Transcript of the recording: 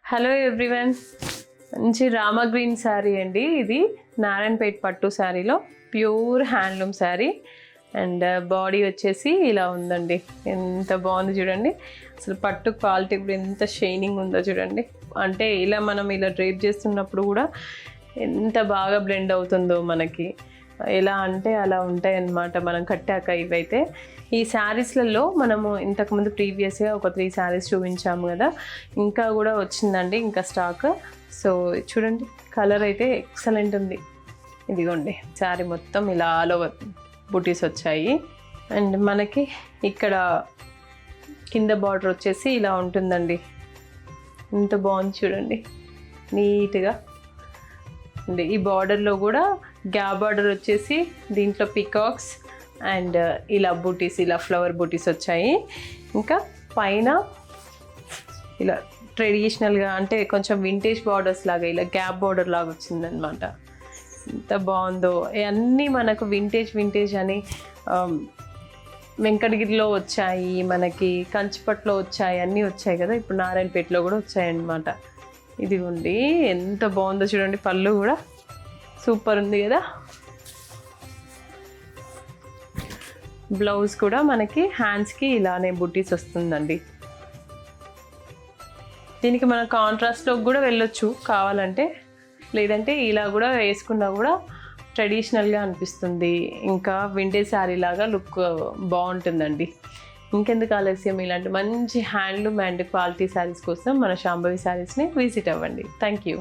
Hello everyone, మంచి Rama green sari అండి. ఇది నారాయణపేట్ పట్టు శారీలో pure handloom sari and body వచ్చేసి ఇలా ఉందండి. ఎంత బాగుంది చూడండి. అసలు పట్టు క్వాలిటీ కూడా ఎంత షైనింగ్ ఉందో చూడండి. అంటే ఇలా మనం ఇలా డ్రేప్ చేస్తున్నప్పుడు కూడా ఎంత బాగా బ్లెండ్ అవుతుందో మనకి. ఎలా అంటే అలా ఉంటాయి అన్నమాట మనం కట్టాక. ఇవైతే ఈ శారీస్లలో మనము ఇంతకుముందు ప్రీవియస్గా ఒక 3 శారీస్ చూపించాము కదా, ఇంకా కూడా వచ్చిందండి ఇంకా స్టాక్. సో చూడండి, కలర్ అయితే ఎక్సలెంట్ ఉంది. ఇదిగోండి శారీ మొత్తం ఇలా ఆల్ ఓవర్ బుటీస్ వచ్చాయి. అండ్ మనకి ఇక్కడ కింద బార్డర్ వచ్చేసి ఇలా ఉంటుందండి. ఎంత బాగుంది చూడండి, నీట్గా. అండ్ ఈ బార్డర్లో కూడా గ్యాప్ బార్డర్ వచ్చేసి దీంట్లో పికాక్స్ అండ్ ఇలా బూటీస్, ఇలా ఫ్లవర్ బూటీస్ వచ్చాయి. ఇంకా పైన ఇలా ట్రెడిషనల్గా అంటే కొంచెం వింటేజ్ బార్డర్స్ లాగా ఇలా గ్యాప్ బార్డర్ లాగా వచ్చిందనమాట. ఎంత బాగుందో. అన్నీ మనకు వింటేజ్ అని వెంకటగిరిలో వచ్చాయి, మనకి కంచిపట్లో వచ్చాయి, అన్నీ వచ్చాయి కదా. ఇప్పుడు నారాయణపేటలో కూడా వచ్చాయన్నమాట. ఇదిగోండి ఎంత బాగుందో చూడండి. పళ్ళు కూడా సూపర్ ఉంది కదా. బ్లౌజ్ కూడా మనకి హ్యాండ్స్కి ఇలానే బుట్టీస్ వస్తుందండి. దీనికి మన కాంట్రాస్ట్లో కూడా వెళ్ళొచ్చు కావాలంటే, లేదంటే ఇలా కూడా వేసుకున్నా కూడా ట్రెడిషనల్గా అనిపిస్తుంది. ఇంకా వింటేజ్ శారీ లాగా లుక్ బాగుంటుందండి. ఇంకెందుకు ఆలస్యం, ఇలాంటి మంచి హ్యాండ్లూమ్ అండ్ క్వాలిటీ శారీస్ కోసం మన శాంభవి శారీస్ని విజిట్ అవ్వండి. Thank you.